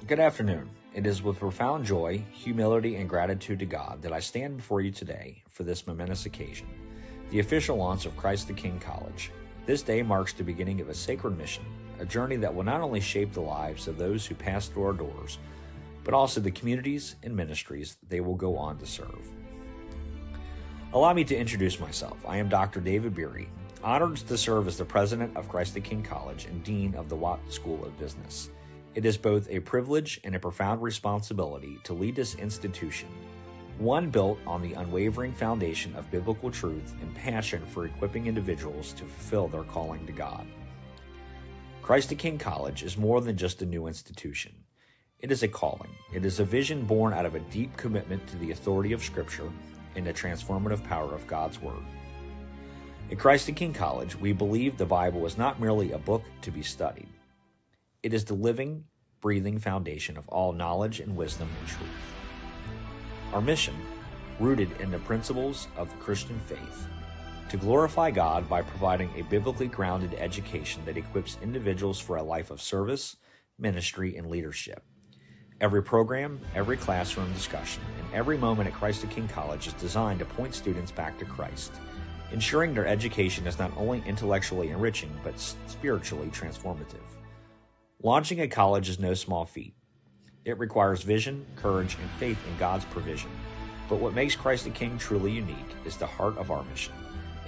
Good afternoon. It is with profound joy, humility, and gratitude to God that I stand before you today for this momentous occasion, the official launch of Christ the King College. This day marks the beginning of a sacred mission, a journey that will not only shape the lives of those who pass through our doors, but also the communities and ministries they will go on to serve. Allow me to introduce myself. I am Dr. David Beery, honored to serve as the president of Christ the King College and dean of the Watt School of Business. It is both a privilege and a profound responsibility to lead this institution, one built on the unwavering foundation of biblical truth and passion for equipping individuals to fulfill their calling to God. Christ the King College is more than just a new institution. It is a calling. It is a vision born out of a deep commitment to the authority of Scripture and the transformative power of God's Word. At Christ the King College, we believe the Bible is not merely a book to be studied. It is the living, breathing foundation of all knowledge and wisdom and truth. Our mission, rooted in the principles of the Christian faith, to glorify God by providing a biblically grounded education that equips individuals for a life of service, ministry, and leadership. Every program, every classroom discussion, and every moment at Christ the King College is designed to point students back to Christ, ensuring their education is not only intellectually enriching, but spiritually transformative. Launching a college is no small feat. It requires vision, courage, and faith in God's provision. But what makes Christ the King truly unique is the heart of our mission.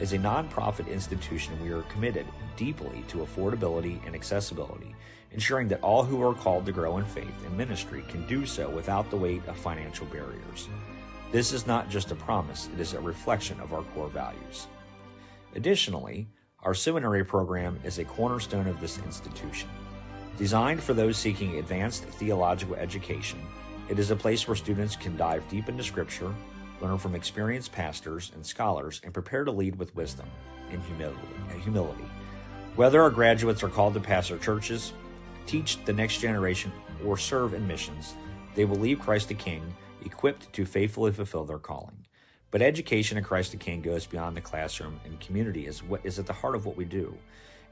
As a nonprofit institution, we are committed deeply to affordability and accessibility, ensuring that all who are called to grow in faith and ministry can do so without the weight of financial barriers. This is not just a promise, it is a reflection of our core values. Additionally, our seminary program is a cornerstone of this institution. Designed for those seeking advanced theological education, it is a place where students can dive deep into Scripture, learn from experienced pastors and scholars, and prepare to lead with wisdom and humility. Whether our graduates are called to pastor churches, teach the next generation, or serve in missions, they will leave Christ the King equipped to faithfully fulfill their calling. But education at Christ the King goes beyond the classroom, and community is what is at the heart of what we do.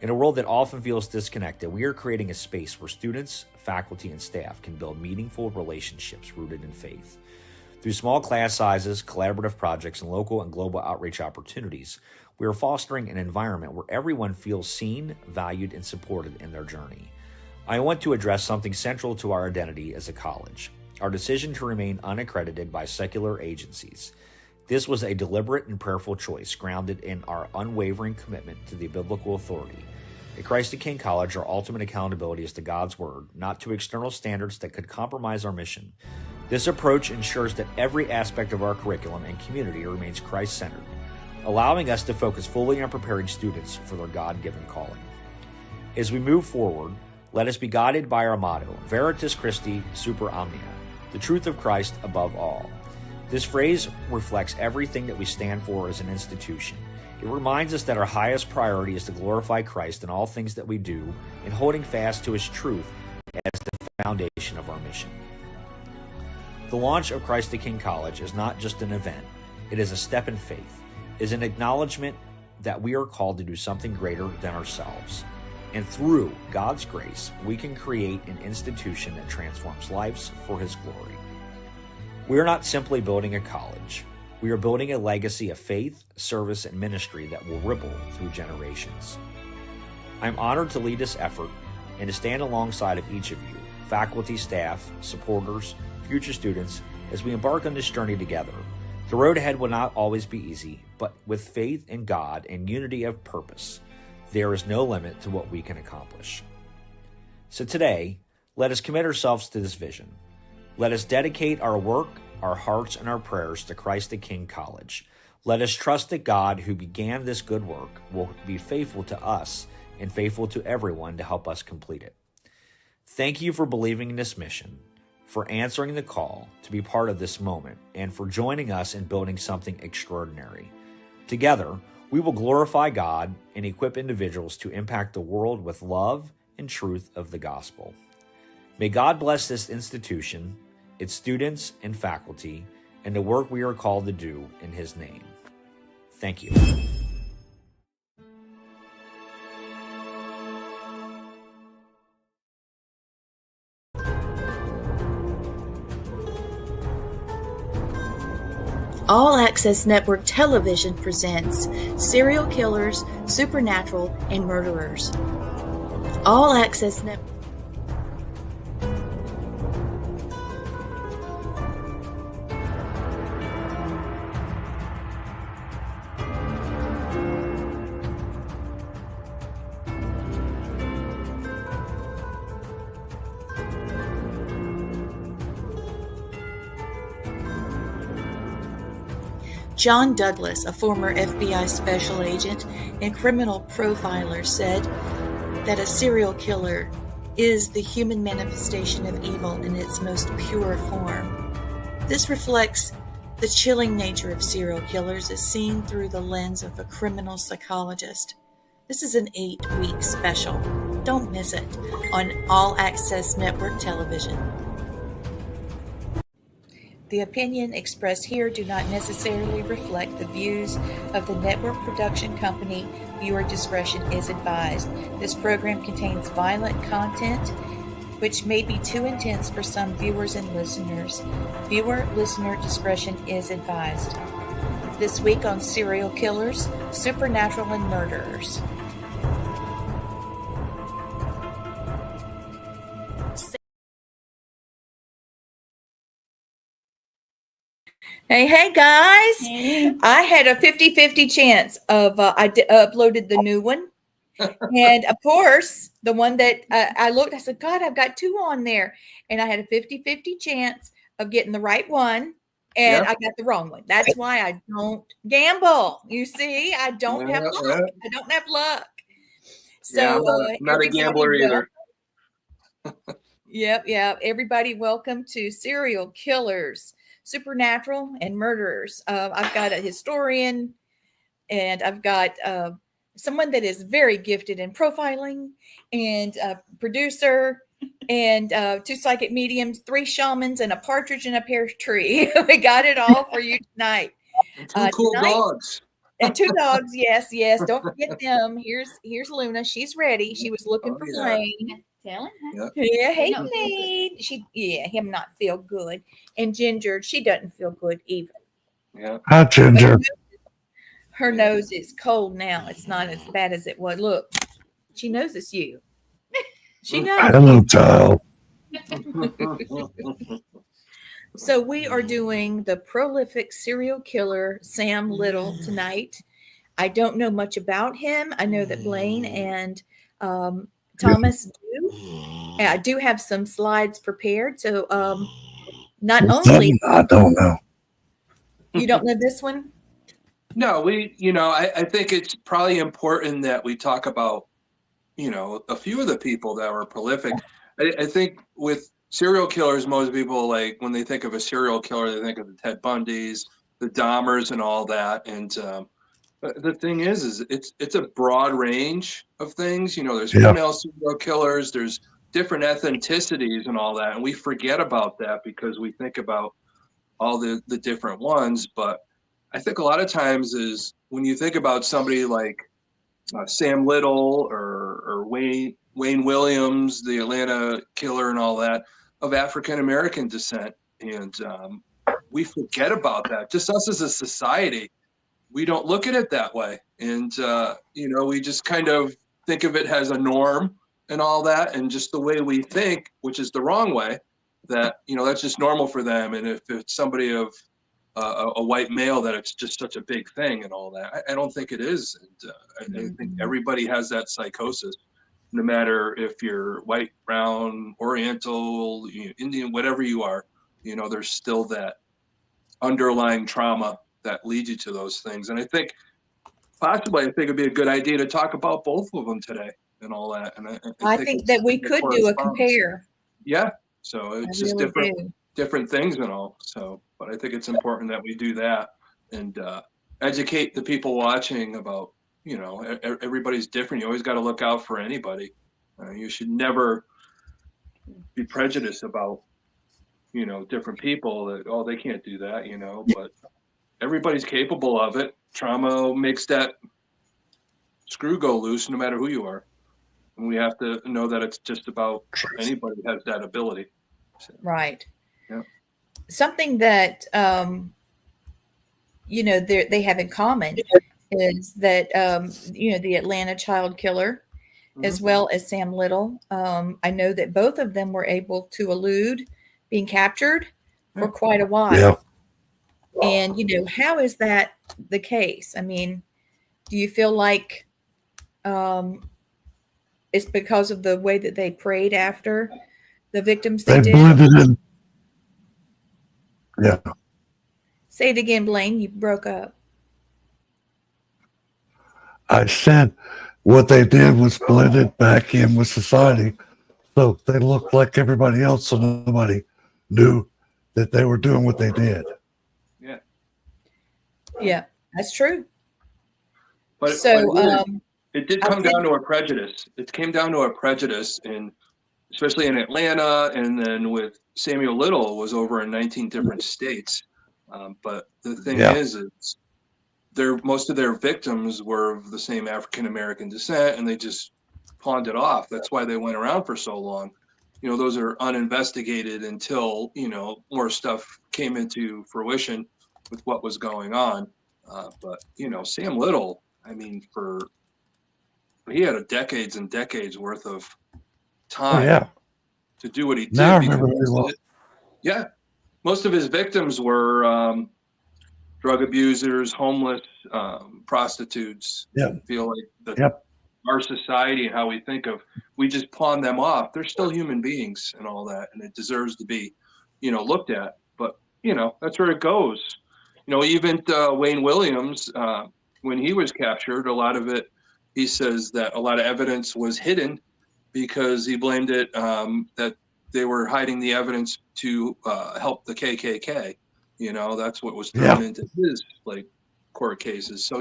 In a world that often feels disconnected, we are creating a space where students, faculty, and staff can build meaningful relationships rooted in faith. Through small class sizes, collaborative projects, and local and global outreach opportunities, we are fostering an environment where everyone feels seen, valued, and supported in their journey. I want to address something central to our identity as a college, our decision to remain unaccredited by secular agencies. This was a deliberate and prayerful choice grounded in our unwavering commitment to the biblical authority. At Christ the King College, our ultimate accountability is to God's Word, not to external standards that could compromise our mission. This approach ensures that every aspect of our curriculum and community remains Christ-centered, allowing us to focus fully on preparing students for their God-given calling. As we move forward, let us be guided by our motto, Veritas Christi Super Omnia, the truth of Christ above all. This phrase reflects everything that we stand for as an institution. It reminds us that our highest priority is to glorify Christ in all things that we do, and holding fast to His truth as the foundation of our mission. The launch of Christ the King College is not just an event, it is a step in faith. It is an acknowledgement that we are called to do something greater than ourselves. And through God's grace, we can create an institution that transforms lives for His glory. We are not simply building a college. We are building a legacy of faith, service, and ministry that will ripple through generations. I'm honored to lead this effort and to stand alongside of each of you, faculty, staff, supporters, future students, as we embark on this journey together. The road ahead will not always be easy, but with faith in God and unity of purpose, there is no limit to what we can accomplish. So today, let us commit ourselves to this vision. Let us dedicate our work, our hearts, and our prayers to Christ the King College. Let us trust that God, who began this good work, will be faithful to us and faithful to everyone to help us complete it. Thank you for believing in this mission, for answering the call to be part of this moment, and for joining us in building something extraordinary. Together, we will glorify God and equip individuals to impact the world with love and truth of the gospel. May God bless this institution, its students and faculty, and the work we are called to do in His name. Thank you. All Access Network Television presents Serial Killers, Supernatural, and Murderers. All Access Network. John Douglas, a former FBI special agent and criminal profiler, said that a serial killer is the human manifestation of evil in its most pure form. This reflects the chilling nature of serial killers as seen through the lens of a criminal psychologist. This is an 8-week special. Don't miss it on All Access Network Television. The opinion expressed here do not necessarily reflect the views of the network production company. Viewer discretion is advised. This program contains violent content which may be too intense for some viewers and listeners. Viewer-listener discretion is advised. This week on Serial Killers, Supernatural, and Murderers. Hey guys. Hey. I had a 50-50 chance of I uploaded the new one. And of course, the one that I looked, I said, God, I've got 2 on there. And I had a 50-50 chance of getting the right one. And I got the wrong one. That's why I don't gamble. You see, I don't have luck. I don't have luck. So I'm not a gambler either. Yep. Everybody, welcome to Serial Killers, Supernatural, and Murderers. I've got a historian, and I've got someone that is very gifted in profiling, and a producer, and 2 psychic mediums, 3 shamans, and a partridge in a pear tree. We got it all for you tonight. And 2 cool dogs. And 2 dogs, yes. Don't forget them. Here's Luna. She's ready. She was looking for Blaine. Helen? Yeah, hey, Blaine. Him not feel good. And Ginger, she doesn't feel good either. Yeah. Hi, Ginger. Her nose is cold now. It's not as bad as it was. Look, she knows it's you. She knows. Hello, child. So we are doing the prolific serial killer Sam Little tonight. I don't know much about him. I know that Blaine and Thomas do. And I do have some slides prepared. So not only I don't know. You don't know this one? No, I think it's probably important that we talk about, a few of the people that were prolific. I think with serial killers, most people, like, when they think of a serial killer, they think of the Ted Bundys, the Dahmers, and all that. And the thing is it's a broad range of things. There's female serial killers, there's different ethnicities and all that. And we forget about that because we think about all the different ones. But I think a lot of times is when you think about somebody like Sam Little or Wayne Williams, the Atlanta killer and all that, of African-American descent. And we forget about that. Just us as a society, we don't look at it that way. And, we just kind of think of it as a norm and all that. And just the way we think, which is the wrong way, that, that's just normal for them. And if it's somebody of a white male, that it's just such a big thing and all that. I don't think it is. And I think everybody has that psychosis, no matter if you're white, brown, Oriental, Indian, whatever you are, there's still that underlying trauma that leads you to those things. And I think it'd be a good idea to talk about both of them today and all that. And I think that we could do a compare. Yeah. So it's just different things and all. So, but I think it's important that we do that and educate the people watching about, everybody's different. You always got to look out for anybody. You should never be prejudiced about, different people that, oh, they can't do that, but everybody's capable of it. Trauma makes that screw go loose no matter who you are. And we have to know that it's just about anybody has that ability. So, right. Yeah. Something that, they have in common is that, the Atlanta child killer, as well as Sam Little. I know that both of them were able to elude being captured for quite a while. Yeah. And, how is that the case? I mean, do you feel like it's because of the way that they prayed after the victims they did? blended in. Yeah. Say it again, Blaine. You broke up. I said what they did was blended back in with society. So they looked like everybody else, so nobody knew that they were doing what they did. Yeah. Yeah, that's true. But So it did come down to a prejudice. It came down to a prejudice, and especially in Atlanta, and then with Samuel Little was over in 19 different states. But the thing is most of their victims were of the same African American descent, and they just pawned it off. That's why they went around for so long. Those are uninvestigated until more stuff came into fruition with what was going on. But Sam Little, I mean, he had a decades and decades worth of time to do what he did. Now I remember very well. Yeah, most of his victims were drug abusers, homeless, prostitutes. Yeah. I feel like our society and how we think of, we just pawn them off. They're still human beings and all that, and it deserves to be, looked at. But that's where it goes. Even Wayne Williams, when he was captured, a lot of it, he says that a lot of evidence was hidden because he blamed it that they were hiding the evidence to help the KKK. That's what was thrown into his court cases. So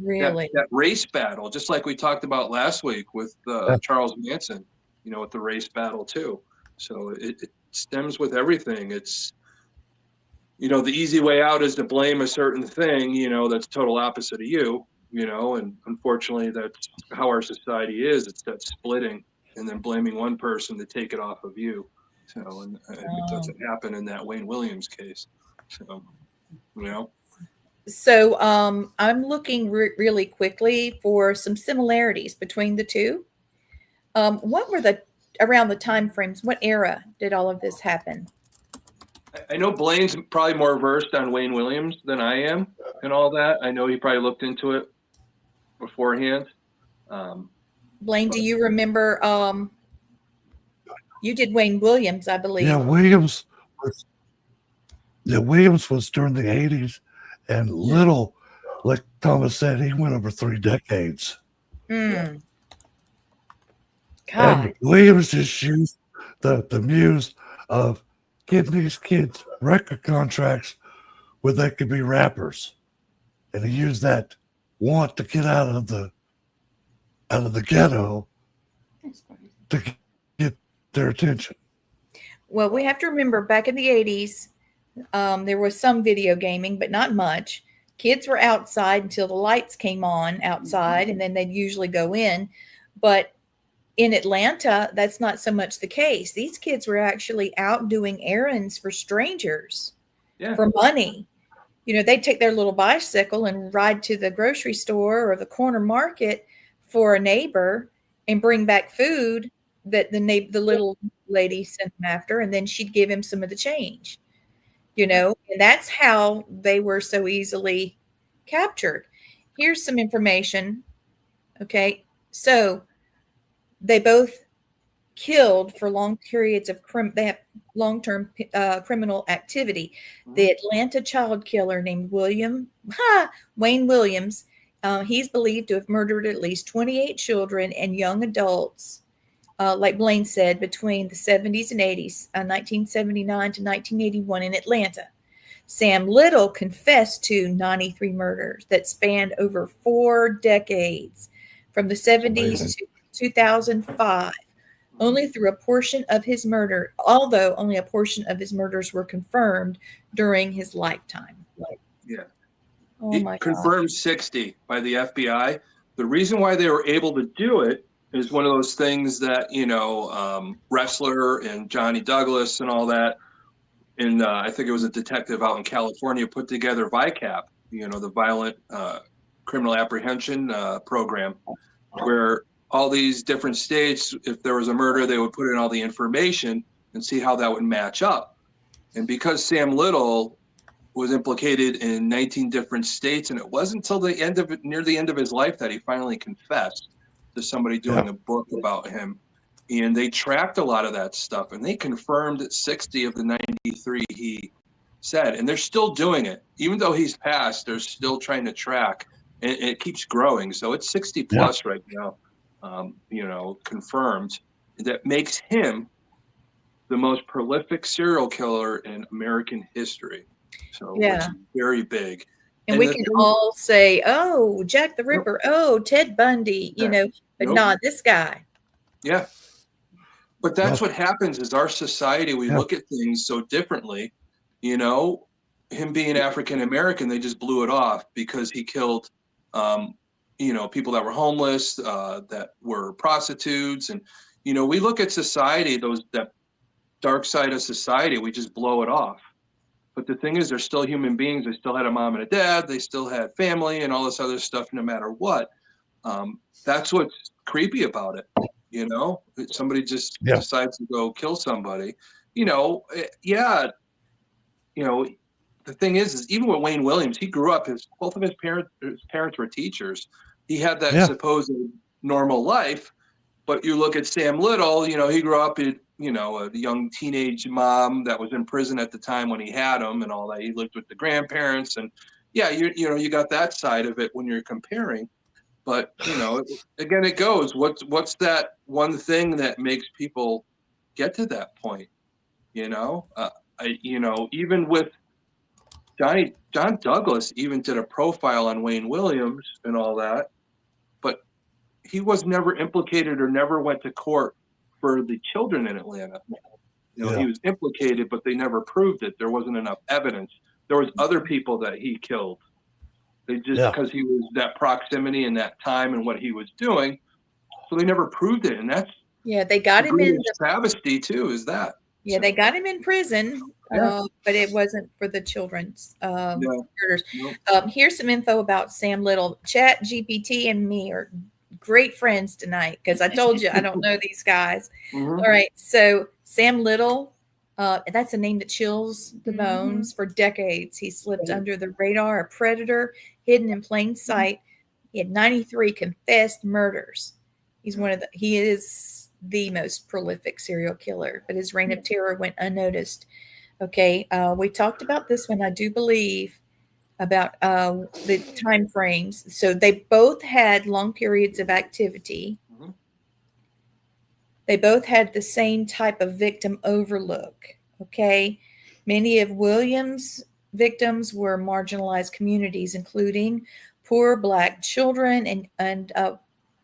really that race battle, just like we talked about last week with Charles Manson, with the race battle too. So it stems with everything. It's the easy way out is to blame a certain thing, that's total opposite of you, and unfortunately that's how our society is. It's that splitting and then blaming one person to take it off of you. So, and it doesn't happen in that Wayne Williams case. So, So I'm looking really quickly for some similarities between the two. What were around the time frames? What era did all of this happen? I know Blaine's probably more versed on Wayne Williams than I am and all that. I know he probably looked into it beforehand. Blaine, do you remember? You did Wayne Williams, I believe. Yeah, Williams was during the 80s, and Little, like Thomas said, he went over 3 decades. God. And Williams just used the muse of getting these kids record contracts where they could be rappers. And he used that want to get out of the ghetto to get their attention. Well, we have to remember back in the 80s, there was some video gaming, but not much. Kids were outside until the lights came on outside, and then they'd usually go in. But in Atlanta, that's not so much the case. These kids were actually out doing errands for strangers. for money. They'd take their little bicycle and ride to the grocery store or the corner market for a neighbor and bring back food that the little lady sent him after, and then she'd give him some of the change. And that's how they were so easily captured. Here's some information. Okay, so they both killed for long periods of they have long-term criminal activity. The Atlanta child killer named Wayne Williams, he's believed to have murdered at least 28 children and young adults, like Blaine said, between the 70s and 80s, 1979 to 1981 in Atlanta. Sam Little confessed to 93 murders that spanned over 4 decades, from the 70s to 2005. Only through a portion of his murder, although only a portion of his murders were confirmed during his lifetime. Yeah. Oh my God. Confirmed 60 by the FBI. The reason why they were able to do it is one of those things that, Wrestler and Johnny Douglas and all that, and I think it was a detective out in California put together VICAP, the Violent Criminal Apprehension Program, where all these different states, if there was a murder, they would put in all the information and see how that would match up. And because Sam Little was implicated in 19 different states, and it wasn't until near the end of his life that he finally confessed to somebody doing a book about him. And they tracked a lot of that stuff, and they confirmed that 60 of the 93 he said, and they're still doing it. Even though he's passed, they're still trying to track, and it keeps growing. So it's 60 plus right now. Confirmed. That makes him the most prolific serial killer in American history. So it's very big. And we can all say, oh, Jack the Ripper, oh, Ted Bundy, but not this guy. Yeah. But that's what happens is our society, we look at things so differently. Him being African American, they just blew it off because he killed people that were homeless, that were prostitutes. And, we look at society, that dark side of society, we just blow it off. But the thing is, they're still human beings. They still had a mom and a dad. They still had family and all this other stuff, no matter what. That's what's creepy about it. Somebody just decides to go kill somebody, the thing is even with Wayne Williams, he grew up, both of his parents were teachers. He had that supposed normal life, but you look at Sam Little, he grew up in, a young teenage mom that was in prison at the time when he had him and all that. He lived with the grandparents, and you got that side of it when you're comparing. But, again, it goes, what's that one thing that makes people get to that point? Even with John Douglas even did a profile on Wayne Williams and all that, but he was never implicated or never went to court for the children in Atlanta. He was implicated, but they never proved it. There wasn't enough evidence. There was other people that he killed. They just because he was that proximity and that time and what he was doing, so they never proved it. And that's they got him in travesty too. Is that? Yeah, they got him in prison, but it wasn't for the children's murders. Nope. Here's some info about Sam Little. Chat GPT and me are great friends tonight because I told you I don't know these guys. All right, so Sam Little, that's a name that chills the bones. For decades, he slipped under the radar, a predator hidden in plain sight. He had 93 confessed murders. He is the most prolific serial killer, but his reign of terror went unnoticed. Okay, we talked about this one, I do believe, about the time frames. So they both had long periods of activity. They both had the same type of victim overlook. Okay, many of Williams' victims were marginalized communities, including poor Black children and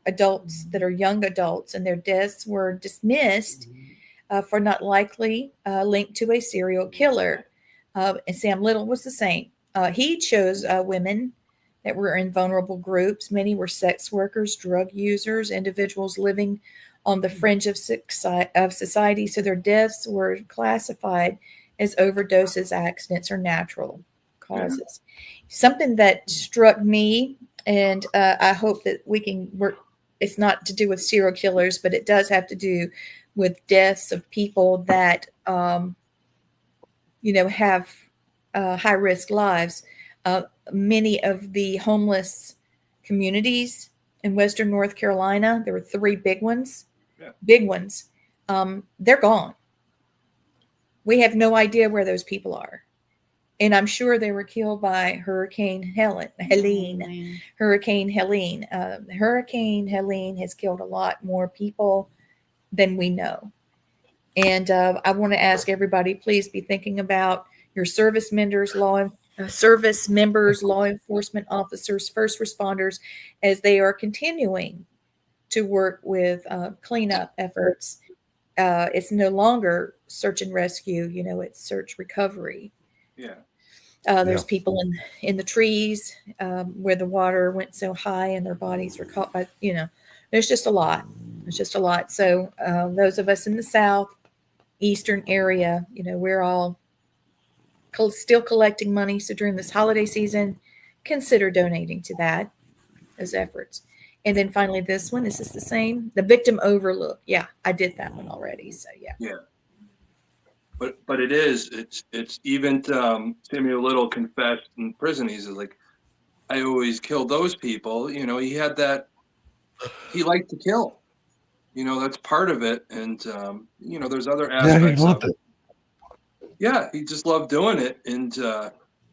adults that are young adults, and their deaths were dismissed for not likely linked to a serial killer. And Sam Little was the same. He chose women that were in vulnerable groups. Many were sex workers, drug users, individuals living on the fringe of society. So their deaths were classified as overdoses, accidents, or natural causes. Something that struck me, and I hope that we can work, it's not to do with serial killers, but it does have to do with deaths of people that, have high risk lives. Many of the homeless communities in Western North Carolina, there were 3 big ones, they're gone. We have no idea where those people are. And I'm sure they were killed by Hurricane Helene. Hurricane Helene. Hurricane Helene has killed a lot more people than we know. And I want to ask everybody, please be thinking about your service members, law enforcement officers, first responders, as they are continuing to work with cleanup efforts. It's no longer search and rescue, it's search recovery. Yeah. There's people in the trees where the water went so high and their bodies were caught by, there's just a lot. There's just a lot. So those of us in the South, Eastern area, we're all still collecting money. So during this holiday season, consider donating to those efforts. And then finally, this is the same, the victim overlook. Yeah, I did that one already. So yeah. But it's even Samuel Little confessed in prison. He's like, I always kill those people. He had that, he liked to kill. That's part of it. And there's other aspects of it. Yeah, he just loved doing it. And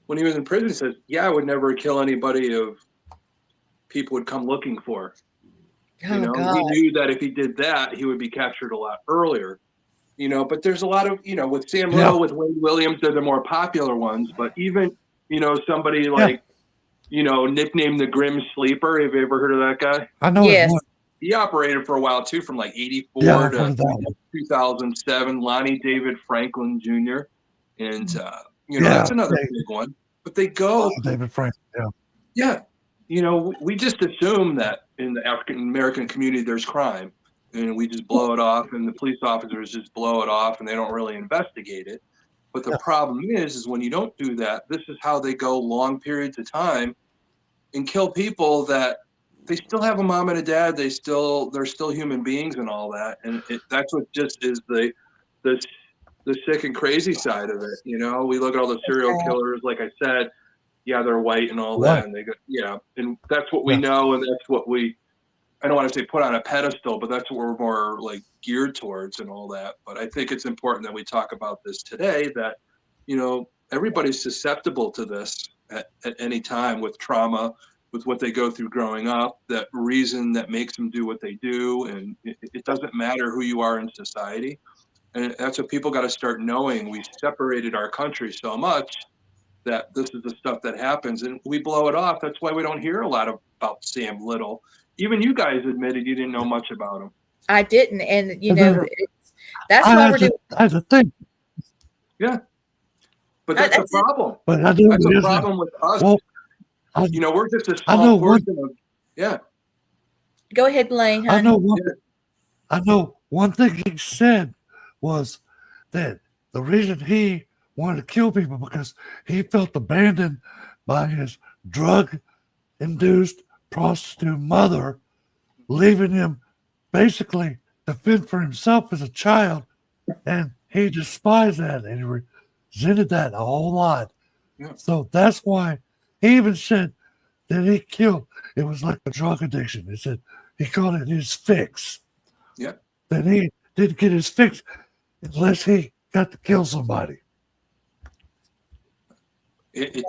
when he was in prison, he says, I would never kill anybody of people would come looking for. God. He knew that if he did that, he would be captured a lot earlier. But there's a lot of, with Sam Little, with Wayne Williams, they're the more popular ones. But even, somebody like, nicknamed the Grim Sleeper. Have you ever heard of that guy? I know. Yes. He operated for a while too, from like 84 to 2007. Lonnie David Franklin Jr. And, that's another big one. But they go. David Franklin, yeah. We just assume that in the African American community there's crime. And we just blow it off, and the police officers just blow it off, and they don't really investigate it. But the problem is when you don't do that, this is how they go long periods of time and kill people that they still have a mom and a dad. They're still human beings and all that. And that's what just is the sick and crazy side of it. We look at all the serial killers, like I said, they're white and all that, and they go, and that's what we know, and that's what I don't want to say put on a pedestal, but that's what we're more like geared towards and all that. But I think it's important that we talk about this today, that, everybody's susceptible to this at any time with trauma, with what they go through growing up, that reason that makes them do what they do. And it doesn't matter who you are in society. And that's what people got to start knowing. We separated our country so much that this is the stuff that happens, and we blow it off. That's why we don't hear a lot about Sam Little. Even you guys admitted you didn't know much about him. I didn't, and that's why we're doing. That's a thing. Yeah, but that's a problem. But that's a problem with us. Well, we're just a small portion of. Yeah. Go ahead, Blaine. Honey. I know one thing he said was that the reason he wanted to kill people because he felt abandoned by his drug-induced prostitute mother, leaving him basically to fend for himself as a child, and he despised that and he resented that a whole lot. Yeah. So that's why he even said that he killed. It was like a drug addiction. He said he called it his fix. Yeah. That he didn't get his fix unless he got to kill somebody. It's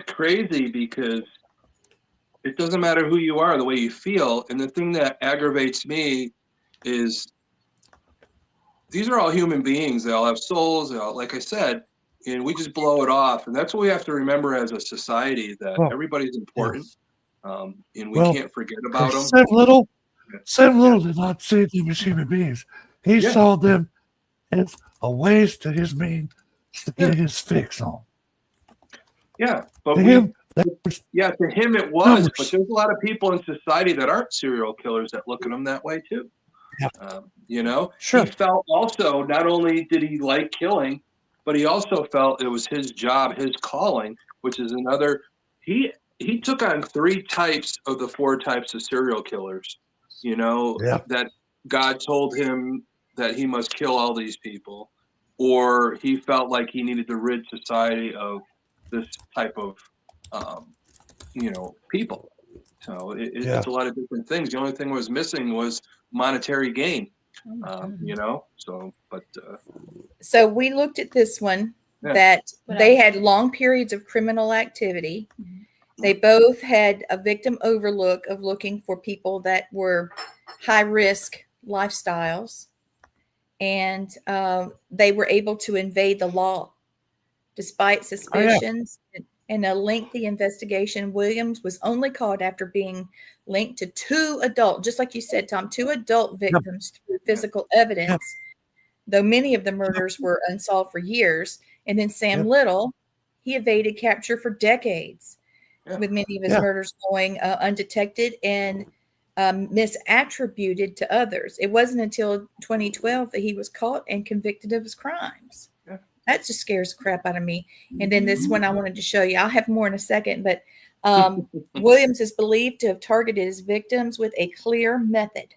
crazy because it doesn't matter who you are, the way you feel. And the thing that aggravates me is these are all human beings. They all have souls. They all, like I said, and we just blow it off. And that's what we have to remember as a society, that everybody's important. And we can't forget about them. Sam Little did not see them as human beings. He saw them as a ways to his means to get his fix on. Yeah, but to him it was. But there's a lot of people in society that aren't serial killers that look at them that way too. Yeah. Sure. He felt also, not only did he like killing, but he also felt it was his job, his calling, which is another. He took on 3 types of the 4 types of serial killers, Yeah. that God told him that he must kill all these people, or he felt like he needed to rid society of this type of, people. So Yeah. it's a lot of different things. The only thing was missing was monetary gain. Oh my God. So, we looked at this one Yeah. that they had long periods of criminal activity. They both had a victim overlook of looking for people that were high risk lifestyles, and they were able to evade the law despite suspicions. In a lengthy investigation, Williams was only caught after being linked to 2 adult, just like you said, Tom, 2 adult victims through physical evidence, though many of the murders were unsolved for years. And then Sam Little, he evaded capture for decades, with many of his murders going undetected and misattributed to others. It wasn't until 2012 that he was caught and convicted of his crimes. That just scares the crap out of me. And then this one I wanted to show you. I'll have more in a second, but Williams is believed to have targeted his victims with a clear method,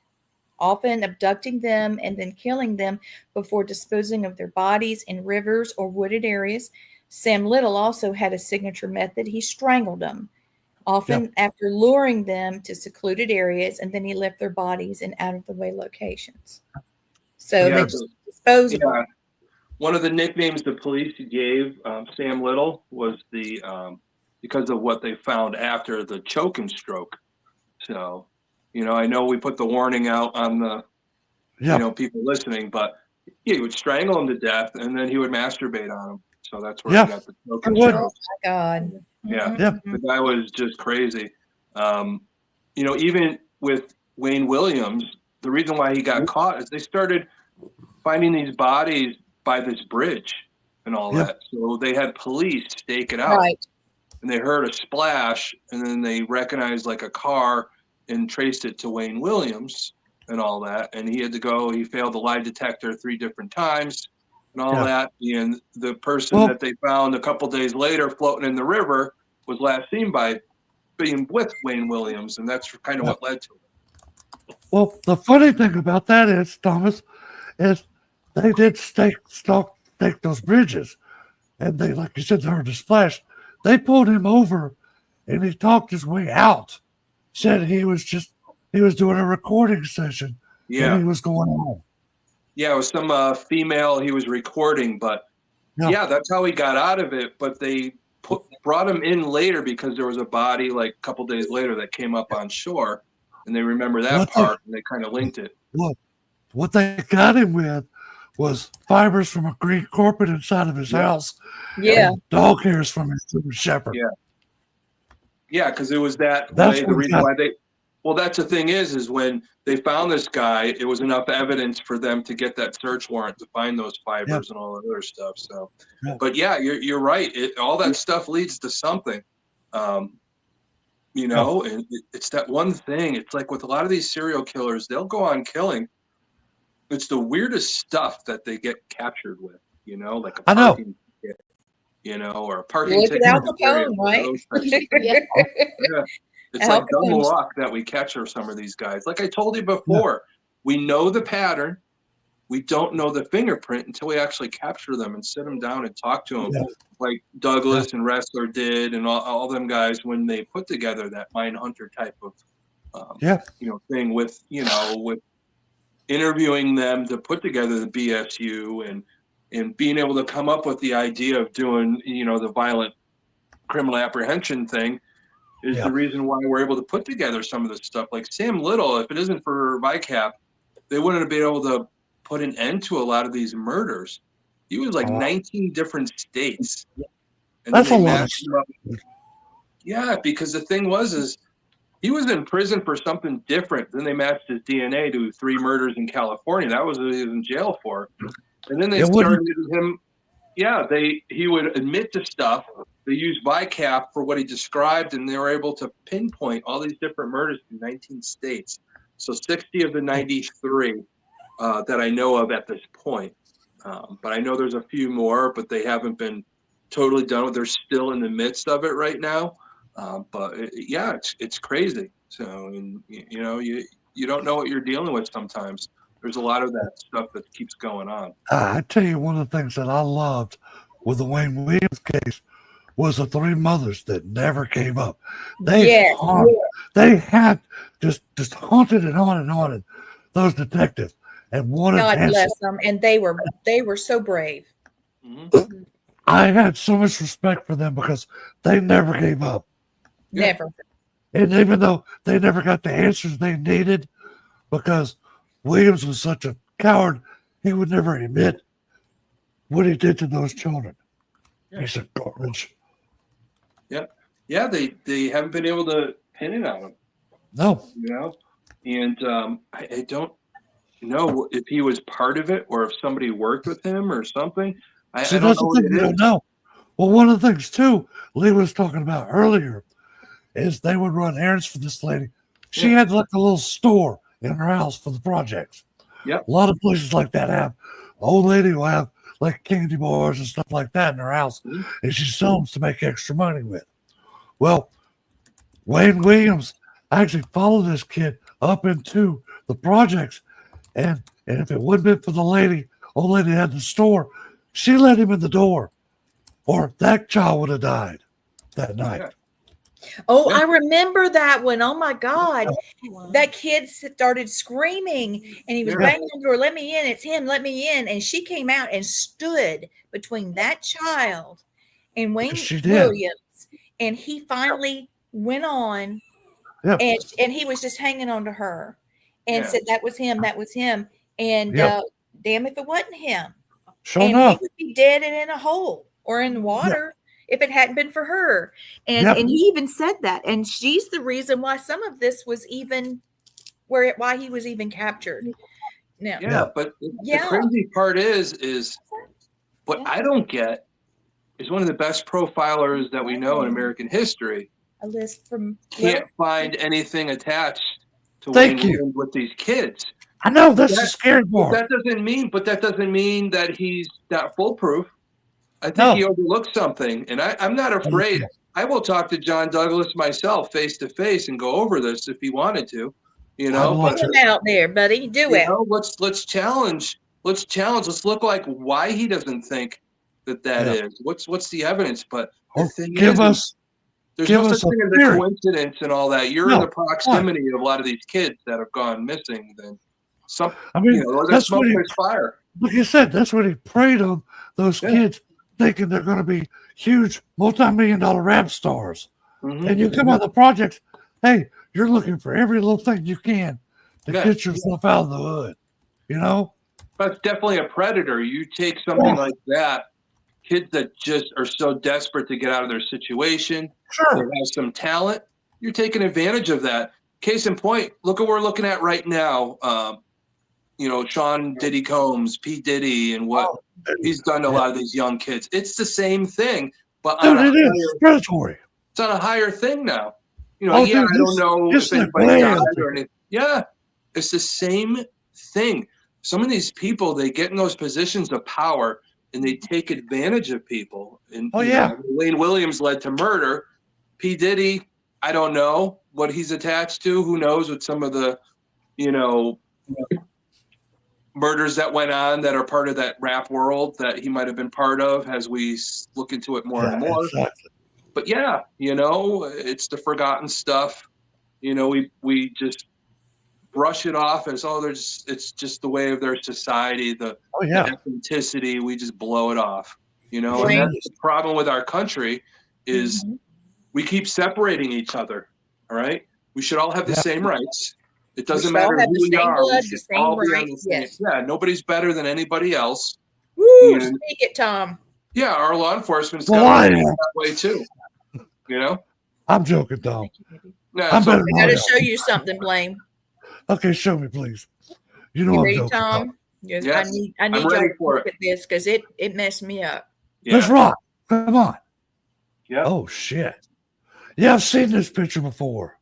often abducting them and then killing them before disposing of their bodies in rivers or wooded areas. Sam Little also had a signature method. He strangled them, often after luring them to secluded areas, and then he left their bodies in out-of-the-way locations. So they just disposed of them. One of the nicknames the police gave Sam Little was because of what they found after the choke and stroke. So, I know we put the warning out on the, people listening, but he would strangle them to death and then he would masturbate on them. So that's where he got the choke and stroke. Oh my God. Yeah. The guy was just crazy. Even with Wayne Williams, the reason why he got caught is they started finding these bodies by this bridge and all that. So they had police stake it out. Right. And they heard a splash, and then they recognized like a car and traced it to Wayne Williams and all that. And he failed the lie detector 3 different times and all that. And the person that they found a couple days later floating in the river was last seen by being with Wayne Williams. And that's kind of what led to it. Well, the funny thing about that is, Thomas, is they did stake those bridges, and they, like you said, they heard the splash. They pulled him over, and he talked his way out. Said he was doing a recording session, and he was going home. Yeah, it was some female he was recording, but that's how he got out of it. But they brought him in later because there was a body like a couple days later that came up on shore, and they remember that part, and they kind of linked it. What they got him with was fibers from a Greek carpet inside of his house. Yeah. And dog hairs from his shepherd. Yeah, because it was the reason why that's the thing is when they found this guy, it was enough evidence for them to get that search warrant to find those fibers and all that other stuff. So, but you're right. All that stuff leads to something, and it's that one thing. It's like with a lot of these serial killers, they'll go on killing. It's the weirdest stuff that they get captured with, like a parking ticket, or a parking ticket. Look at Al Capone, right? It's like double luck that we capture some of these guys. Like I told you before, we know the pattern. We don't know the fingerprint until we actually capture them and sit them down and talk to them, like Douglas and Ressler did, and all them guys when they put together that Mindhunter type of, thing with interviewing them to put together the BSU and being able to come up with the idea of doing, the violent criminal apprehension thing is the reason why we're able to put together some of this stuff. Like Sam Little, if it isn't for VICAP, they wouldn't have been able to put an end to a lot of these murders. He was like 19 different states. And that's a lot. Yeah, because the thing is he was in prison for something different. Then they matched his DNA to 3 murders in California. That was what he was in jail for. And then they started him. Yeah, he would admit to stuff. They used VICAP for what he described, and they were able to pinpoint all these different murders in 19 states. So 60 of the 93 that I know of at this point. But I know there's a few more, but they haven't been totally done with. They're still in the midst of it right now. It's crazy. So, and, you know, you don't know what you're dealing with sometimes. There's a lot of that stuff that keeps going on. I tell you, one of the things that I loved with the Wayne Williams case was the three mothers that never gave up. They had just haunted and haunted those detectives and wanted God answers. bless them, and they were so brave. Mm-hmm. I had so much respect for them because they never gave up. Never. And even though they never got the answers they needed, because Williams was such a coward, he would never admit what he did to those children. Yeah. He's a garbage. Yeah, they haven't been able to pin it on him. No. You know, and I don't know if he was part of it or if somebody worked with him or something. I don't know what it is. No. Well, one of the things too, Lee was talking about earlier, is they would run errands for this lady. She had like a little store in her house for the projects. Yeah, a lot of places like that have old lady will have like candy bars and stuff like that in her house, and she sells them to make extra money with. Well, Wayne Williams actually followed this kid up into the projects, and if it wouldn't been for the old lady had the store, she let him in the door, or that child would have died that night. Yeah. Oh, I remember that one. Oh my God. That kid started screaming and he was banging on the door, let me in, it's him, let me in. And she came out and stood between that child and Wayne Williams. And he finally went on and he was just hanging on to her and said that was him. And damn if it wasn't him. Sure and enough. he would be dead and in a hole or in water. If it hadn't been for her. And he even said that. And she's the reason why some of this was even why he was even captured. Now, but the crazy part is what I don't get is one of the best profilers that we know in American history. A list from can't find anything attached to Thank Wayne you. Williams with these kids. I know that's the scary part. That doesn't mean that he's not foolproof. I think he overlooked something, and I'm not afraid. I will talk to John Douglas myself face to face and go over this if he wanted to. You know, put him out there, buddy. Do it. Let's challenge. Let's look like why he doesn't think that is. What's the evidence? But the thing is, there's no such thing as a coincidence and all that. You're in the proximity of a lot of these kids that have gone missing. Then that's smoke, there's fire. Like you said, that's what he preyed on those kids, thinking they're going to be huge, multi-million-dollar rap stars. Mm-hmm. And you come out of the projects, hey, you're looking for every little thing you can to get yourself out of the hood. You know? That's definitely a predator. You take something like that, kids that just are so desperate to get out of their situation, they have some talent, you're taking advantage of that. Case in point, look at what we're looking at right now. Sean Diddy Combs, P. Diddy, and what he's done to a lot of these young kids. It's the same thing, but predatory. It's on a higher thing now. I don't know if anybody died or anything. Yeah, it's the same thing. Some of these people, they get in those positions of power and they take advantage of people. And Wayne Williams led to murder. P. Diddy, I don't know what he's attached to. Who knows with some of the, murders that went on that are part of that rap world that he might have been part of as we look into it more and more. Exactly. But it's the forgotten stuff. We just brush it off as it's just the way of their society, the authenticity. We just blow it off, and that's the problem with our country is we keep separating each other. All right. We should all have the same rights. It doesn't matter who we are. We should all be on the same. Yeah, nobody's better than anybody else. Woo, speak it, Tom. Yeah, our law enforcement's got to be that way too. I'm joking, Tom. I got to show you something, Blaine. Okay, show me, please. You ready, Tom? Yes. I need y'all to look at this because it messed me up. Yeah. Let's rock. Come on. Yeah. Oh shit. Yeah, I've seen this picture before.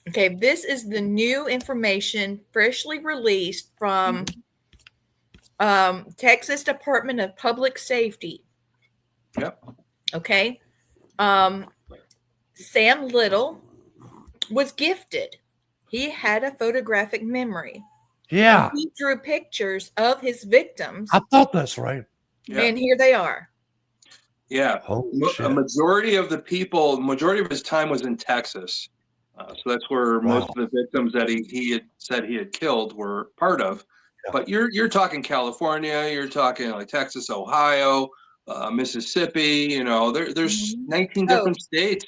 Okay, this is the new information freshly released from Texas Department of Public Safety. Yep. Okay. Sam Little was gifted. He had a photographic memory. Yeah. And he drew pictures of his victims. I thought that's right. Yeah. And here they are. Yeah. Holy shit. A majority of his time was in Texas. So that's where most of the victims that he had said he had killed were part of. Yeah. But you're talking California, you're talking like Texas, Ohio, Mississippi, you know, there's 19 different states.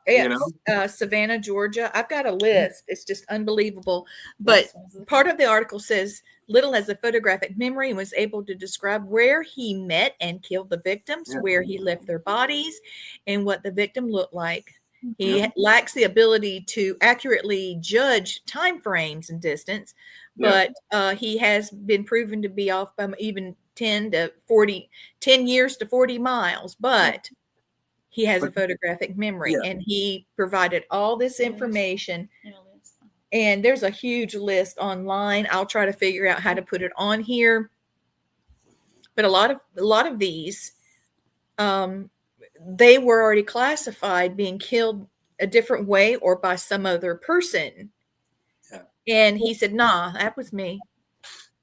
Yes, Savannah, Georgia. I've got a list. It's just unbelievable. But part of the article says Little has a photographic memory and was able to describe where he met and killed the victims, where he left their bodies, and what the victim looked like. He lacks the ability to accurately judge time frames and distance, but he has been proven to be off by even 10 years to 40 miles. But he has a photographic memory, and he provided all this information. And there's a huge list online. I'll try to figure out how to put it on here. But a lot of these, they were already classified being killed a different way or by some other person. Yeah. And he said, "Nah, that was me."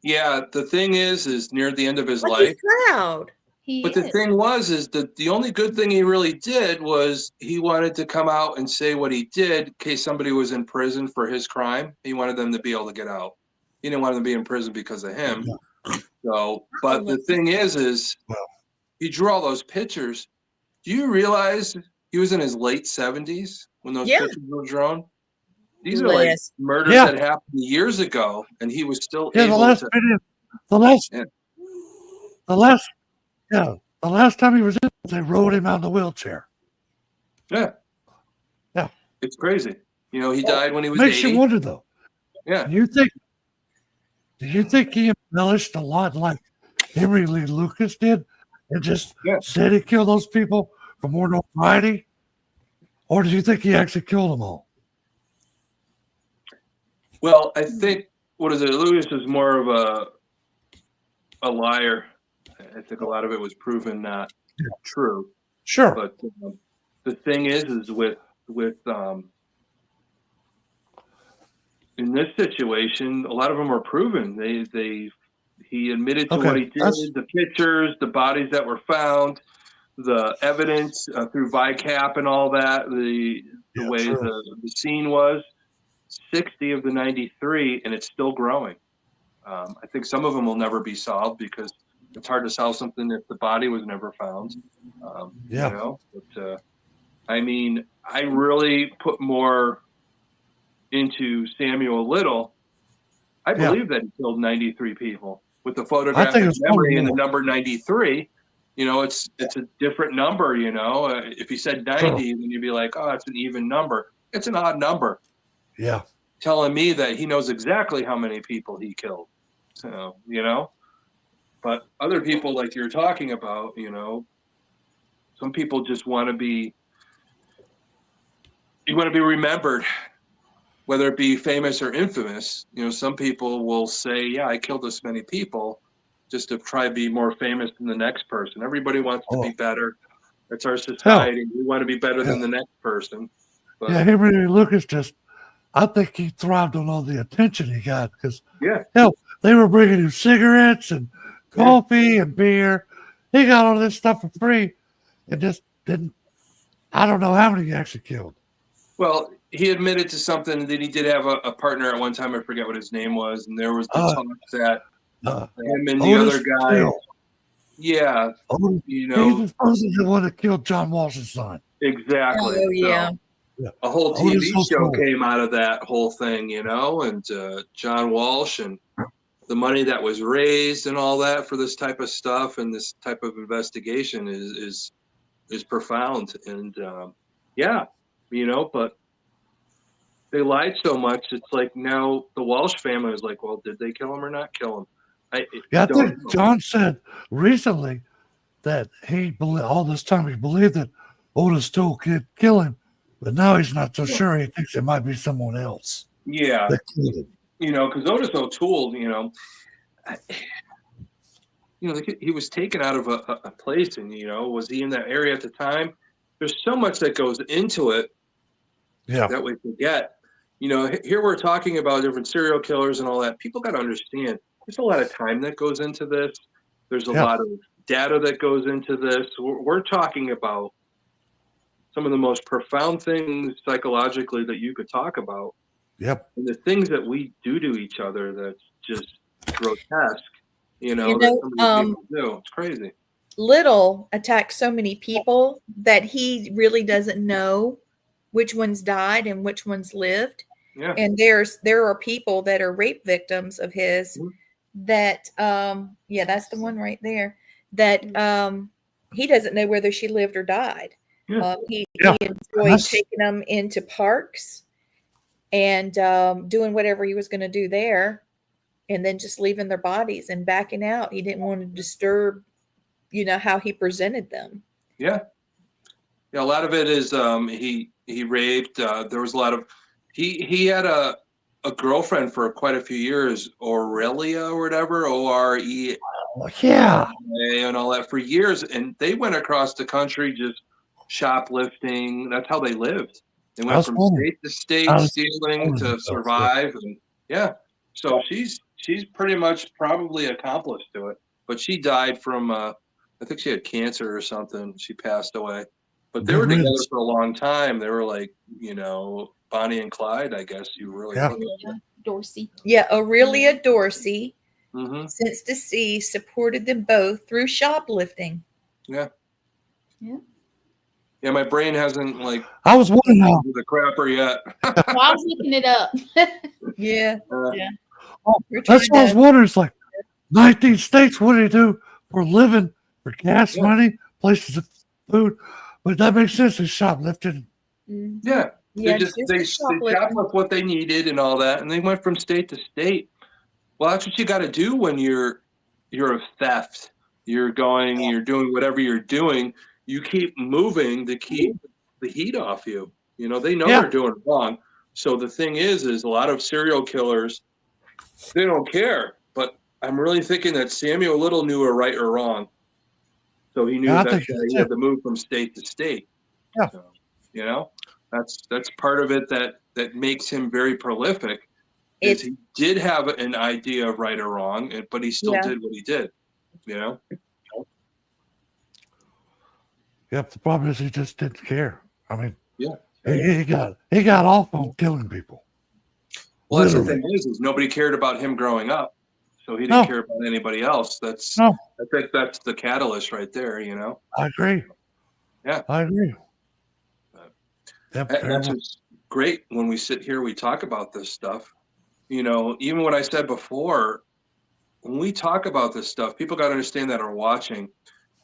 Yeah, the thing is near the end of his life. He's proud. The thing was that the only good thing he really did was he wanted to come out and say what he did in case somebody was in prison for his crime. He wanted them to be able to get out. He didn't want them to be in prison because of him. So, but the thing is he drew all those pictures. Do you realize he was in his late 70s when those pictures were drawn? These are like murders that happened years ago, and he was still able to. The last time he was in, they rode him out in the wheelchair. Yeah. It's crazy. You know, he died when he was Makes 80. you wonder, though. Yeah. Do you think he embellished a lot like Henry Lee Lucas did and just said he killed those people for more notoriety? Or do you think he actually killed them all? Well, I think, Lucas is more of a liar. I think a lot of it was proven not true. Sure. But the thing is with in this situation, a lot of them are proven. He admitted to what he did, the pictures, the bodies that were found, the evidence through VICAP and all that, the way the scene was. 60 of the 93, and it's still growing. I think some of them will never be solved because it's hard to solve something if the body was never found. You know, but I mean, I really put more into Samuel Little. I believe that he killed 93 people with the photographic memory and the number 93. You know, it's a different number. You know, if he said 90, then you'd be like, oh, it's an even number. It's an odd number. Yeah. Telling me that he knows exactly how many people he killed. So, you know, but other people like you're talking about, you know, some people just want to be remembered, whether it be famous or infamous. You know, some people will say, yeah, I killed this many people just to try to be more famous than the next person. Everybody wants to be better. It's our society. We want to be better than the next person. But, Henry Lucas I think he thrived on all the attention he got because, they were bringing him cigarettes and coffee and beer. He got all this stuff for free and just didn't. I don't know how many he actually killed. Well, he admitted to something that he did have a partner at one time. I forget what his name was. And there was the talk that him and the other guy. Yeah. You know. He was supposedly the one that killed John Walsh's son. Exactly. Oh, yeah. A whole TV show came out of that whole thing, you know, and John Walsh and the money that was raised and all that for this type of stuff and this type of investigation is profound. And you know, but they lied so much. It's like now the Walsh family is like, well, did they kill him or not kill him? I think John said recently that all this time he believed that Otis Toole could kill him. But now he's not so sure. He thinks it might be someone else. Yeah. You know, because Otis O'Toole, you know, he was taken out of a place, and was he in that area at the time? There's so much that goes into it Yeah. that we forget. Here we're talking about different serial killers and all that. People got to understand there's a lot of time that goes into this. There's a Yeah. lot of data that goes into this. We're talking about some of the most profound things psychologically that you could talk about. Yep. And the things that we do to each other that's just grotesque, that some of these people do. It's crazy. Little attacks so many people that he really doesn't know which ones died and which ones lived. Yeah. And there are people that are rape victims of his that that's the one right there that he doesn't know whether she lived or died. Yeah. He enjoyed taking them into parks and doing whatever he was going to do there, and then just leaving their bodies and backing out. He didn't want to disturb how he presented them. Yeah. A lot of it is he raped. There was a lot of he had a girlfriend for quite a few years, Aurelia or whatever, O-R-E. Yeah. And all that for years, and they went across the country just shoplifting. That's how they lived. They went from state to state stealing to survive, and so she's pretty much probably accomplice to it. But she died from I think she had cancer or something. She passed away. But they were together for a long time. They were like, Bonnie and Clyde, I guess you really look at it. Dorsey. Yeah, Aurelia Dorsey, Mm-hmm. since deceased, supported them both through shoplifting. Yeah. My brain hasn't I was wondering how the crapper yet. Well, I was looking it up. Yeah. that's what I was wondering. It's like 19 states. What do you do for a living, for gas money, places of food? But that makes sense. They shoplifted. Yeah. Yeah, They shoplift what they needed and all that, and they went from state to state. Well, that's what you got to do when you're a theft. You're doing whatever you're doing. You keep moving to keep the heat off you. They know they're doing it wrong. So the thing is a lot of serial killers, they don't care. But I'm really thinking that Samuel Little knew a right or wrong. So he knew that he had to move from state to state. Yeah. So, that's part of it that makes him very prolific. Is he did have an idea of right or wrong, but he still did what he did. Yep. The problem is he just didn't care. I mean, he got off on killing people. Well, that's the thing is nobody cared about him growing up, so he didn't care about anybody else. I think that's the catalyst right there. I agree. Yeah, I agree. That's what's great when we sit here, we talk about this stuff. Even what I said before, when we talk about this stuff, people got to understand that are watching.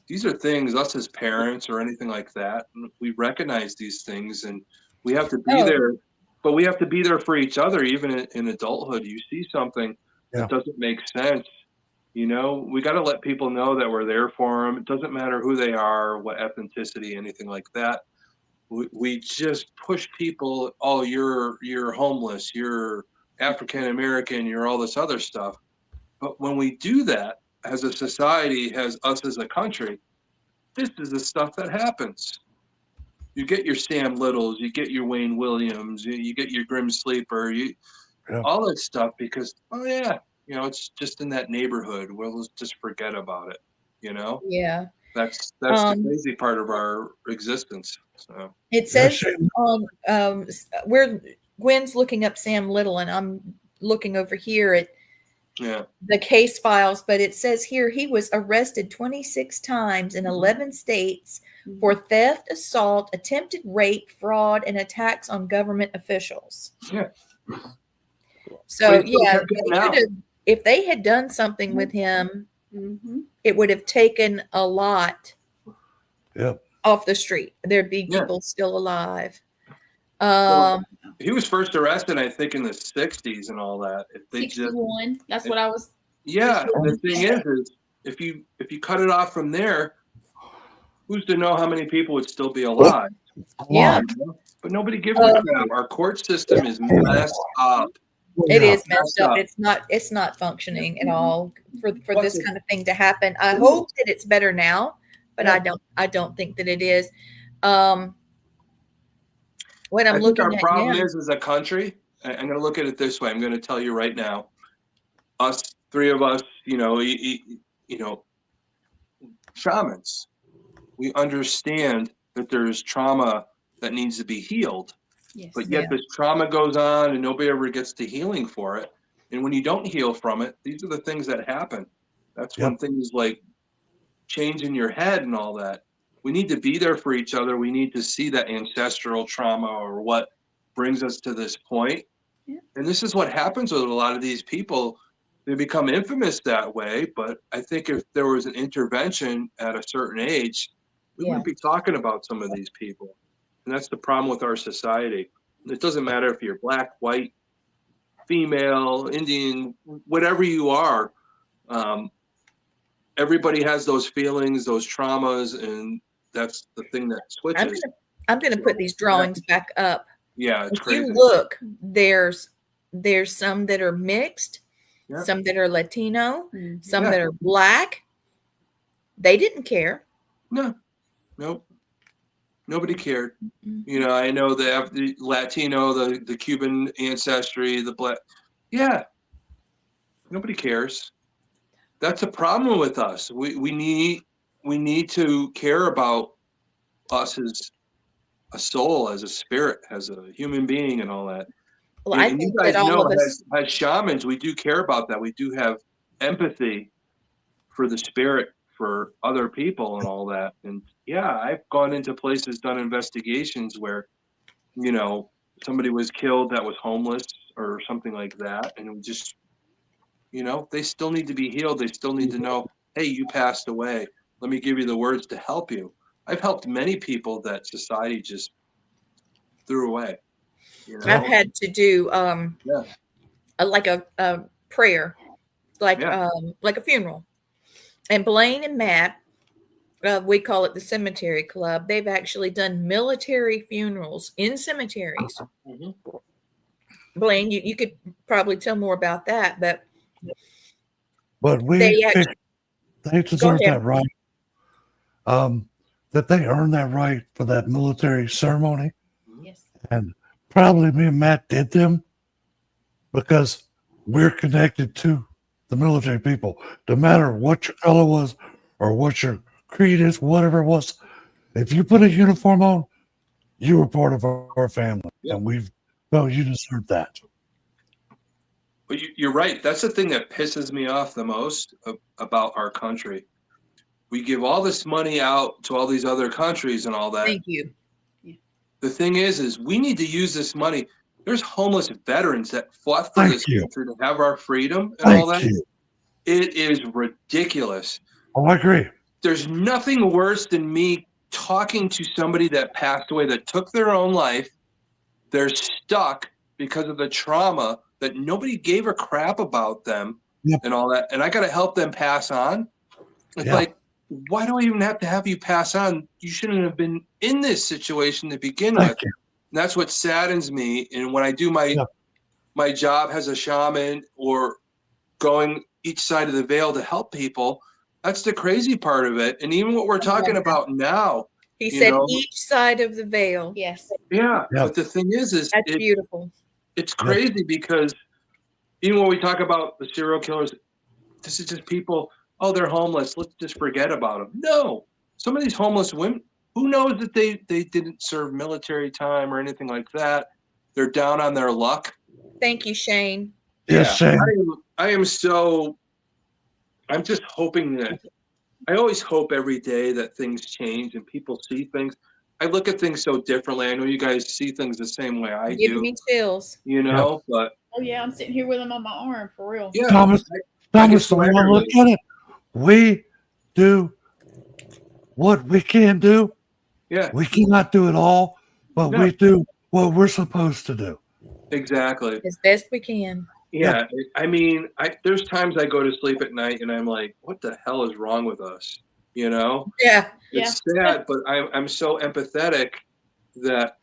These are things us as parents or anything like that. We recognize these things, and we have to be there. But we have to be there for each other, even in adulthood. You see something that doesn't make sense. We got to let people know that we're there for them. It doesn't matter who they are, what ethnicity, anything like that. We just push people. Oh, you're homeless. You're African American. You're all this other stuff. But when we do that as a society, as us as a country, this is the stuff that happens. You get your Sam Littles, you get your Wayne Williams, you get your Grim Sleeper, all that stuff because, it's just in that neighborhood. We'll just forget about it, Yeah. That's the crazy part of our existence. So it says where Gwen's looking up Sam Little, and I'm looking over here at the case files, but it says here he was arrested 26 times in 11 states for theft, assault, attempted rape, fraud, and attacks on government officials. Yeah. So if they had done something with him, it would have taken a lot off the street. There'd be people still alive. He was first arrested, I think, in the 60s and all that. If they 61. That's what I was. Yeah, and the thing is if you cut it off from there, who's to know how many people would still be alive? Yeah. But nobody gives a crap. Our court system is messed up. It Yeah. is messed up. It's not functioning at all for Plus this kind of thing to happen. I hope that it's better now, but Yeah. I don't think that it is. Um, what I I'm think looking our at problem now, is as a country, I'm going to look at it this way. I'm going to tell you right now, us, three of us, you know, shamans, we understand that there's trauma that needs to be healed, Yes. but yet Yeah. this trauma goes on and nobody ever gets to healing for it. And when you don't heal from it, these are the things that happen. That's when Yep. things like change in your head and all that. We need to be there for each other. We need to see that ancestral trauma or what brings us to this point. Yeah. And this is what happens with a lot of these people. They become infamous that way. But I think if there was an intervention at a certain age, we Yeah. wouldn't be talking about some of these people. And that's the problem with our society. It doesn't matter if you're black, white, female, Indian, whatever you are. Everybody has those feelings, those traumas, and that's the thing that switches. I'm gonna put these drawings back up. Yeah, it's If you crazy. look, there's some that are mixed, Yeah. some that are Latino, Mhm. some Yeah. that are black. They didn't care. No, nope. Nobody cared. Mhm. You know, I know the Latino, the Cuban ancestry, the black. Yeah, nobody cares. That's a problem with us. We need to care about us as a soul, as a spirit, as a human being, and all that. Well, I And you think that guys all know, of us, as shamans, we do care about that. We do have empathy for the spirit, for other people, and all that. And yeah, I've gone into places, done investigations where somebody was killed that was homeless or something like that, and it was just they still need to be healed. They still need to know, hey, you passed away. Let me give you the words to help you. I've helped many people that society just threw away. I've had to do Yeah. like a prayer, like Yeah. like a funeral. And Blaine and Matt, we call it the Cemetery Club. They've actually done military funerals in cemeteries. Mhm. Blaine, you could probably tell more about that, but But they actually they go deserve ahead. that right. That they earned that right for that military ceremony. Yes. And probably me and Matt did them because we're connected to the military people. No matter what your color was or what your creed is, whatever it was, if you put a uniform on, you were part of our family. Yeah. And we've felt you deserve that. But you're right. That's the thing that pisses me off the most about our country. We give all this money out to all these other countries and all that. Thank you. The thing is we need to use this money. There's homeless veterans that fought for Thank this you. country to have our freedom and all Thank that. you. It is ridiculous. Oh, I agree. There's nothing worse than me talking to somebody that passed away, that took their own life. They're stuck because of the trauma that nobody gave a crap about them. Yep. And all that. And I got to help them pass on. It's Yeah. like, why do I even have to have you pass on? You shouldn't have been in this situation to begin Thank with. you. And that's what saddens me. And when I do my job as a shaman or going each side of the veil to help people, that's the crazy part of it. And even what we're talking about now, He you said know, each side of the veil. Yes. yeah. Yep. But the thing is That's beautiful. it's crazy because even when we talk about the serial killers, this is just people, oh, they're homeless. Let's just forget about them. No, some of these homeless women, who knows that they didn't serve military time or anything like that. They're down on their luck. Thank you, Shane. Yes, Shane. I'm just hoping that, I always hope every day that things change and people see things. I look at things so differently. I know you guys see things the same way I Giving do, me chills. but Oh yeah, I'm sitting here with them on my arm for real. yeah. Thomas, I can the way I look everybody. at it, we do what we can do. Yeah, We cannot do it all, but No. we do what we're supposed to do. exactly. As best we can. Yeah, I mean, there's times I go to sleep at night and I'm like, what the hell is wrong with us? Yeah. It's sad, but I'm so empathetic that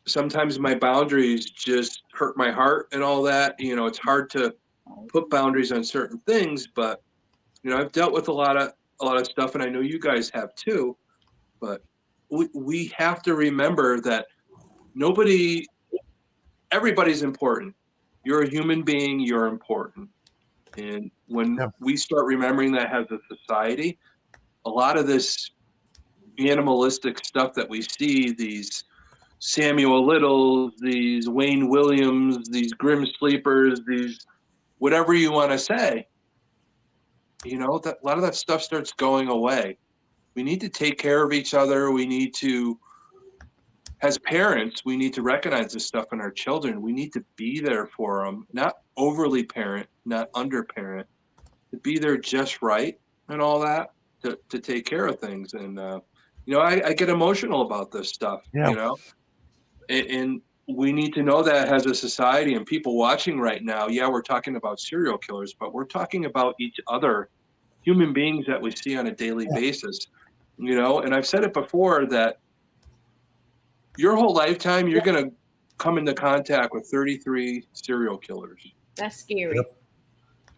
sometimes my boundaries just hurt my heart and all that. You know, it's hard to put boundaries on certain things, but you know, I've dealt with a lot of stuff, and I know you guys have too. But we have to remember that nobody, everybody's important. You're a human being. You're important, and when Yeah. we start remembering that as a society, a lot of this animalistic stuff that we see, these Samuel Littles, these Wayne Williams, these Grim Sleepers, these whatever you want to say, you know, that a lot of that stuff starts going away. We need to take care of each other. We need to, as parents, we need to recognize this stuff in our children. We need to be there for them, not overly parent, not underparent, to be there just right and all that to take care of things. And, you know, I get emotional about this stuff, Yeah. you know, and we need to know that as a society and people watching right now. Yeah, we're talking about serial killers, but we're talking about each other, human beings that we see on a daily basis, you know. And I've said it before that your whole lifetime you're going to come into contact with 33 serial killers. That's scary. Yep.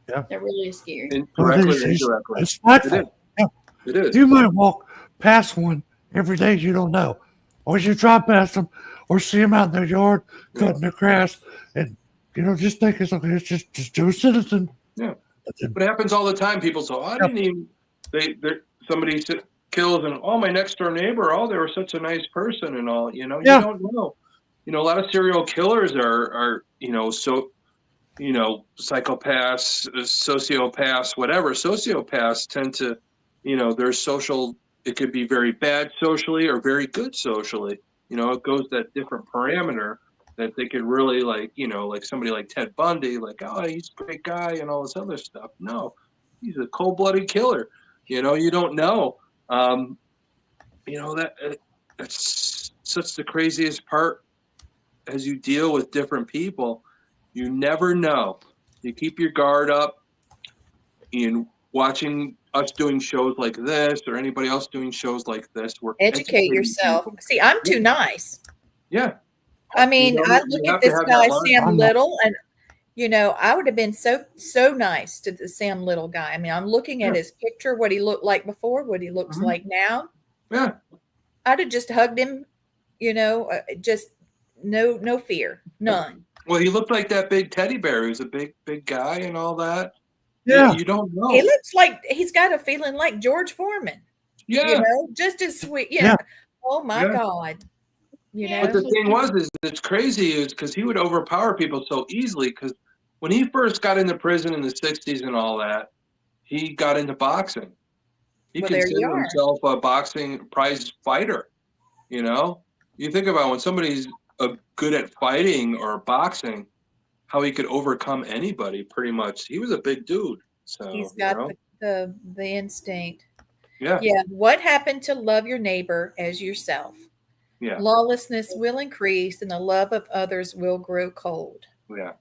Yeah. That really is scary. Directly or indirectly. It's frightful. It is. Yeah. It is. You might walk past one every day you don't know. Or you drive past them or see them out in their yard cutting their grass and, you know, just think it's okay. It's just do a citizen. Yeah. But it happens all the time. People say, oh, I didn't even, somebody kills and, oh, my next door neighbor, oh, they were such a nice person and all, you know, you don't know. You know, a lot of serial killers are, you know, so, you know, psychopaths, sociopaths, whatever. Sociopaths tend to, you know, their social, it could be very bad socially or very good socially. You know, it goes that different parameter that they could really, like, you know, like somebody like Ted Bundy, like, oh, he's a great guy and all this other stuff. No, he's a cold-blooded killer. You know, you don't know. You know, that's such the craziest part as you deal with different people. You never know. You keep your guard up in watching us doing shows like this or anybody else doing shows like this. We're Educate educating yourself. people. See, I'm too nice. Yeah. I mean, You know, I you look have at to this have guy, that line. Sam Little, and you know, I would have been so nice to the Sam Little guy. I mean, I'm looking at his picture, what he looked like before, what he looks like now. Yeah. I'd have just hugged him, you know, just no fear, none. Well, he looked like that big teddy bear. He was a big guy and all that. Yeah. You don't know. He looks like he's got a feeling like George Foreman. Yeah. You know, just as sweet. You know, oh my God. You know, But the thing is it's crazy is because he would overpower people so easily. Because when he first got into prison in the 60s and all that, he got into boxing. He considered himself a boxing prize fighter. You know, you think about when somebody's good at fighting or boxing, how he could overcome anybody. Pretty much, he was a big dude. So he's got the instinct. Yeah. Yeah. What happened to love your neighbor as yourself? Yeah. Lawlessness will increase and the love of others will grow cold. Yeah.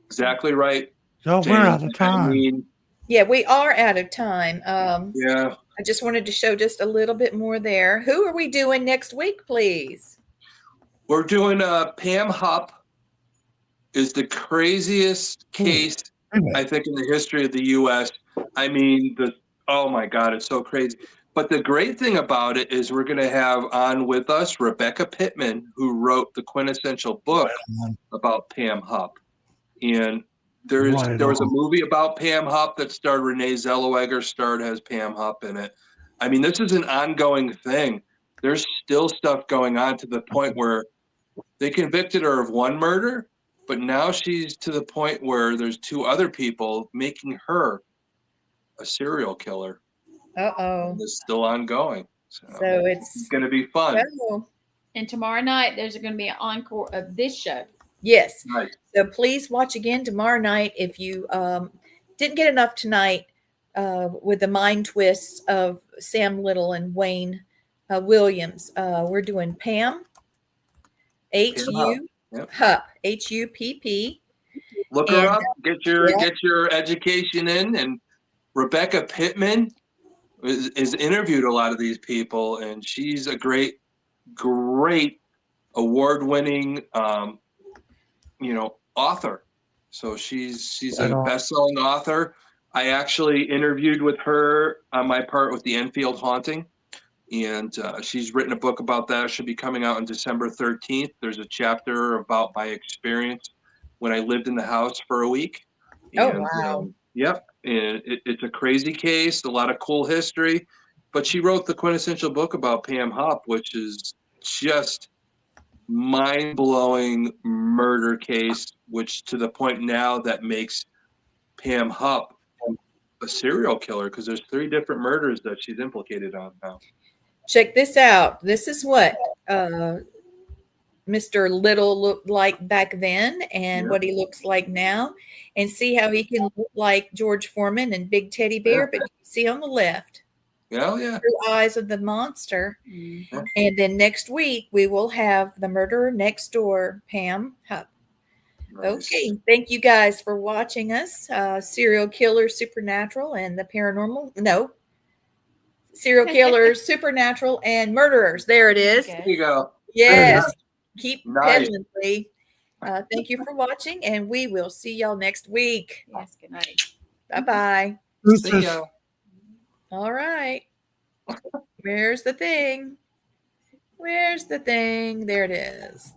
Exactly right. So we're out of time. Yeah, we are out of time. Yeah. I just wanted to show just a little bit more there. Who are we doing next week, please? We're doing Pam Hupp is the craziest case, I think, in the history of the U.S. I mean, oh my God, it's so crazy. But the great thing about it is we're going to have on with us Rebecca Pittman, who wrote the quintessential book about Pam Hupp. And there was a movie about Pam Hupp that starred Renee Zellweger, starred as Pam Hupp in it. I mean, this is an ongoing thing. There's still stuff going on to the point where they convicted her of one murder, but now she's to the point where there's two other people making her a serial killer. Uh-oh. It's still ongoing. So it's going to be fun. And tomorrow night, there's going to be an encore of this show. Yes. Right. So please watch again tomorrow night. If you didn't get enough tonight with the mind twists of Sam Little and Wayne Williams, we're doing Pam, Hupp, H-U-P-P. Look her up. Get your education in. And Rebecca Pittman is interviewed a lot of these people, and she's a great award-winning, author. So she's a best-selling author. I actually interviewed with her on my part with the Enfield haunting, and she's written a book about that. It should be coming out on December 13th. There's a chapter about my experience when I lived in the house for a week. And, wow. Yep. And it's a crazy case, a lot of cool history. But she wrote the quintessential book about Pam Hupp, which is just mind-blowing murder case, which to the point now that makes Pam Hupp a serial killer, because there's 3 different murders that she's implicated on now. Check this out. This is what Mr. Little looked like back then and what he looks like now, and see how he can look like George Foreman and Big Teddy Bear. But you see on the left, Yeah. True Eyes of the Monster. Mhm. And then next week we will have the murderer next door, Pam Hupp. Nice. Okay, thank you guys for watching us. Serial killer, supernatural, and the paranormal. No, serial killers, supernatural, and murderers. There it is. There you go. Yes. Keep Nice. peddling, Lee. Thank you for watching, and we will see y'all next week. Yes, good night. Bye-bye. See ya. All right. Where's the thing? Where's the thing? There it is.